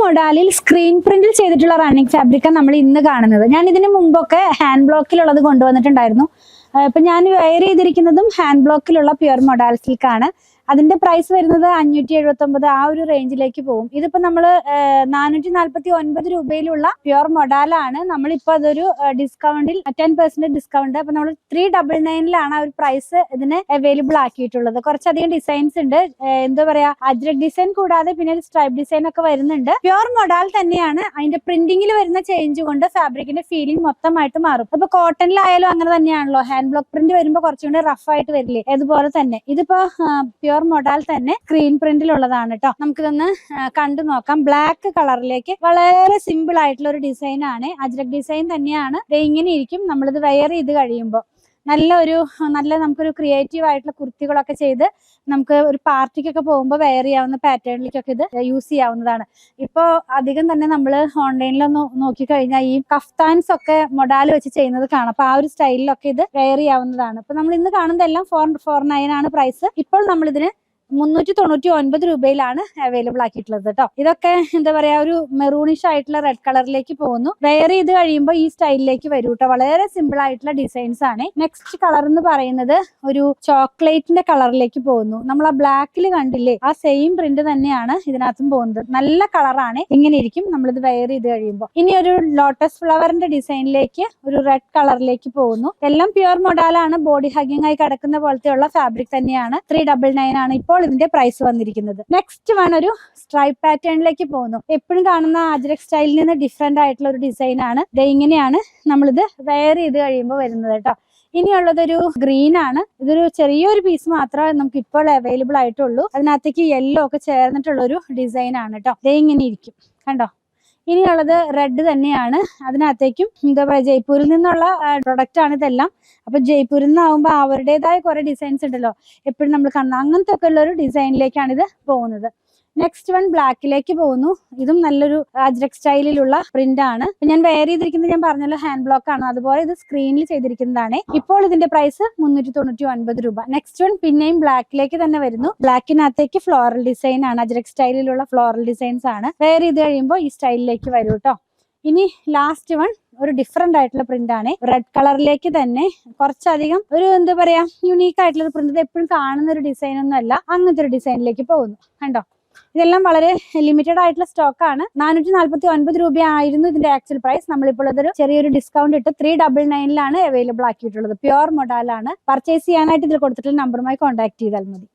മൊഡാലിൽ screen പ്രിന്റിൽ ചെയ്തിട്ടുള്ള running ഫാബ്രിക്കാണ് നമ്മൾ ഇന്ന് കാണുന്നത്. ഞാൻ ഇതിന് മുമ്പൊക്കെ ഹാൻഡ് ബ്ലോക്കിലുള്ളത് കൊണ്ടുവന്നിട്ടുണ്ടായിരുന്നു. ഇപ്പൊ ഞാൻ വെയർ ചെയ്തിരിക്കുന്നതും ഹാൻഡ് ബ്ലോക്കിലുള്ള പ്യുർ മൊഡാൽ സിൽക്കാണ്. അതിന്റെ പ്രൈസ് വരുന്നത് 579 ആ ഒരു റേഞ്ചിലേക്ക് പോകും. ഇതിപ്പോ നമ്മള് 449 രൂപയിലുള്ള പ്യുർ മൊഡാലാണ്. നമ്മളിപ്പോ അതൊരു ഡിസ്കൗണ്ടിൽ 10% ഡിസ്കൗണ്ട്. അപ്പൊ നമ്മൾ 399 ആ ഒരു പ്രൈസ് ഇതിന് അവൈലബിൾ ആക്കിയിട്ടുള്ളത്. കുറച്ചധികം ഡിസൈൻസ് ഉണ്ട്. എന്താ പറയാ, അജ്രക് ഡിസൈൻ കൂടാതെ പിന്നെ സ്ട്രൈപ്പ് ഡിസൈൻ ഒക്കെ വരുന്നുണ്ട്. പ്യുർ മൊഡാൽ തന്നെയാണ്. അതിന്റെ പ്രിന്റിംഗിൽ വരുന്ന ചേഞ്ച് കൊണ്ട് ഫാബ്രിക്കിന്റെ ഫീലിംഗ് മൊത്തമായിട്ട് മാറും. അപ്പൊ കോട്ടണിലായാലും അങ്ങനെ തന്നെയാണല്ലോ. ഹാൻഡ് ബ്ലോക്ക് പ്രിന്റ് വരുമ്പോ കുറച്ചുകൂടി റഫ് ആയിട്ട് വരില്ലേ, അതുപോലെ തന്നെ ഇതിപ്പോ പ്യുർ മൊഡാൽ തന്നെ സ്ക്രീൻ പ്രിന്റിലുള്ളതാണ് കേട്ടോ. നമുക്കിതൊന്ന് കണ്ടു നോക്കാം. ബ്ലാക്ക് കളറിലേക്ക് വളരെ സിമ്പിൾ ആയിട്ടുള്ള ഒരു ഡിസൈൻ ആണ്. അജ്രക് ഡിസൈൻ തന്നെയാണ്. ഇങ്ങനെ ഇരിക്കും നമ്മളിത് വെയർ ചെയ്ത് കഴിയുമ്പോൾ. നല്ല നമുക്കൊരു ക്രിയേറ്റീവ് ആയിട്ടുള്ള കുർത്തികളൊക്കെ ചെയ്ത് നമുക്ക് ഒരു പാർട്ടിക്കൊക്കെ പോകുമ്പോൾ വെയർ ചെയ്യാവുന്ന പാറ്റേണിലേക്കൊക്കെ ഇത് യൂസ് ചെയ്യാവുന്നതാണ്. ഇപ്പോൾ അധികം തന്നെ നമ്മൾ ഓൺലൈനിലൊന്ന് നോക്കിക്കഴിഞ്ഞാൽ ഈ കഫ്താൻസ് ഒക്കെ മൊഡാൽ വെച്ച് ചെയ്യുന്നത് കാണാം. അപ്പൊ ആ ഒരു സ്റ്റൈലിലൊക്കെ ഇത് വെയർ ചെയ്യാവുന്നതാണ്. ഇപ്പൊ നമ്മൾ ഇന്ന് കാണുന്നതെല്ലാം 449 ആണ് പ്രൈസ്. ഇപ്പോൾ നമ്മളിതിന് 399 രൂപയിലാണ് അവൈലബിൾ ആക്കിയിട്ടുള്ളത് കേട്ടോ. ഇതൊക്കെ എന്താ പറയാ, ഒരു മെറൂണിഷ് ആയിട്ടുള്ള റെഡ് കളറിലേക്ക് പോകുന്നു. വെയർ ചെയ്ത് കഴിയുമ്പോൾ ഈ സ്റ്റൈലിലേക്ക് വരും കേട്ടോ. വളരെ സിമ്പിൾ ആയിട്ടുള്ള ഡിസൈൻസ് ആണ്. നെക്സ്റ്റ് കളർ എന്ന് പറയുന്നത് ഒരു ചോക്ലേറ്റിന്റെ കളറിലേക്ക് പോകുന്നു. നമ്മൾ ആ ബ്ലാക്കിൽ കണ്ടില്ലേ, ആ സെയിം പ്രിന്റ് തന്നെയാണ് ഇതിനകത്തും പോകുന്നത്. നല്ല കളറാണ്. ഇങ്ങനെ ഇരിക്കും നമ്മളിത് വെയർ ചെയ്ത് കഴിയുമ്പോൾ. ഇനി ഒരു ലോട്ടസ് ഫ്ലവറിന്റെ ഡിസൈനിലേക്ക് ഒരു റെഡ് കളറിലേക്ക് പോകുന്നു. എല്ലാം പ്യുർ മൊഡാലാണ്. ബോഡി ഹഗിങ് ആയി കിടക്കുന്ന പോലത്തെയുള്ള ഫാബ്രിക് തന്നെയാണ്. 399 ആണ് ഇപ്പോൾ ഇതിന്റെ പ്രൈസ് വന്നിരിക്കുന്നത്. നെക്സ്റ്റ് വൺ ഒരു സ്ട്രൈപ്പ് പാറ്റേണിലേക്ക് പോകുന്നു. എപ്പോഴും കാണുന്ന അജ്രക് സ്റ്റൈലിൽ നിന്ന് ഡിഫറെന്റ് ആയിട്ടുള്ള ഒരു ഡിസൈൻ ആണ്. ഇങ്ങനെയാണ് നമ്മളിത് വെയർ ചെയ്ത് കഴിയുമ്പോൾ വരുന്നത് കേട്ടോ. ഇനിയുള്ളതൊരു ഗ്രീൻ ആണ്. ഇതൊരു ചെറിയൊരു പീസ് മാത്രമേ നമുക്ക് ഇപ്പോൾ അവൈലബിൾ ആയിട്ടുള്ളൂ. അതിനകത്തേക്ക് യെല്ലോ ഒക്കെ ചേർന്നിട്ടുള്ള ഒരു ഡിസൈൻ ആണ് കേട്ടോ. ഇങ്ങനെ ഇരിക്കും കണ്ടോ. ഇനിയുള്ളത് റെഡ് തന്നെയാണ്. അതിനകത്തേക്കും എന്താ പറയുക, ജയ്പൂരിൽ നിന്നുള്ള പ്രൊഡക്റ്റ് ആണ് ഇതെല്ലാം. അപ്പൊ ജയ്പൂരിൽ നിന്നാവുമ്പോൾ അവരുടേതായ കുറെ ഡിസൈൻസ് ഉണ്ടല്ലോ, എപ്പോഴും നമ്മൾ കാണുന്ന അങ്ങനത്തെ ഒക്കെ ഉള്ള ഒരു ഡിസൈനിലേക്കാണ് ഇത് പോകുന്നത്. നെക്സ്റ്റ് വൺ ബ്ലാക്കിലേക്ക് പോകുന്നു. ഇതും നല്ലൊരു അജ്രക് സ്റ്റൈലിലുള്ള പ്രിന്റ് ആണ്. ഞാൻ വെയർ ചെയ്തിരിക്കുന്നത് ഞാൻ പറഞ്ഞല്ലോ ഹാൻഡ് ബ്ലോക്ക് ആണ്. അതുപോലെ ഇത് സ്ക്രീനിൽ ചെയ്തിരിക്കുന്നതാണ്. ഇപ്പോൾ ഇതിന്റെ പ്രൈസ് 399 രൂപ. നെക്സ്റ്റ് വൺ പിന്നെയും ബ്ലാക്കിലേക്ക് തന്നെ വരുന്നു. ബ്ലാക്കിനകത്തേക്ക് ഫ്ലോറൽ ഡിസൈൻ ആണ്. അജ്രക് സ്റ്റൈലിലുള്ള ഫ്ലോറൽ ഡിസൈൻസ് ആണ്. വെയർ ചെയ്ത് കഴിയുമ്പോൾ ഈ സ്റ്റൈലിലേക്ക് വരും കേട്ടോ. ഇനി ലാസ്റ്റ് വൺ ഒരു ഡിഫറെന്റ് ആയിട്ടുള്ള പ്രിന്റ് ആണ്. റെഡ് കളറിലേക്ക് തന്നെ കുറച്ചധികം ഒരു എന്താ പറയാ, യുണീക്ക് ആയിട്ടുള്ള ഒരു പ്രിന്റ്. എപ്പോഴും കാണുന്ന ഒരു ഡിസൈൻ ഒന്നും അല്ല. അങ്ങനത്തെ ഒരു ഡിസൈനിലേക്ക് പോകുന്നു കണ്ടോ. ഇതെല്ലാം വളരെ ലിമിറ്റഡ് ആയിട്ടുള്ള സ്റ്റോക്ക് ആണ്. 449 രൂപയായിരുന്നു ഇതിന്റെ ആക്ച്വൽ പ്രൈസ്. നമ്മളിപ്പോൾ ഇതൊരു ചെറിയൊരു ഡിസ്കൗണ്ട് ഇട്ട് 399 അവൈലബിൾ ആക്കിയിട്ടുള്ളത്. പ്യുർ മൊഡാലാണ്. പർച്ചേസ് ചെയ്യാനായിട്ട് ഇതിൽ കൊടുത്തിട്ടുള്ള നമ്പറുമായി കോൺടാക്ട് ചെയ്താൽ മതി.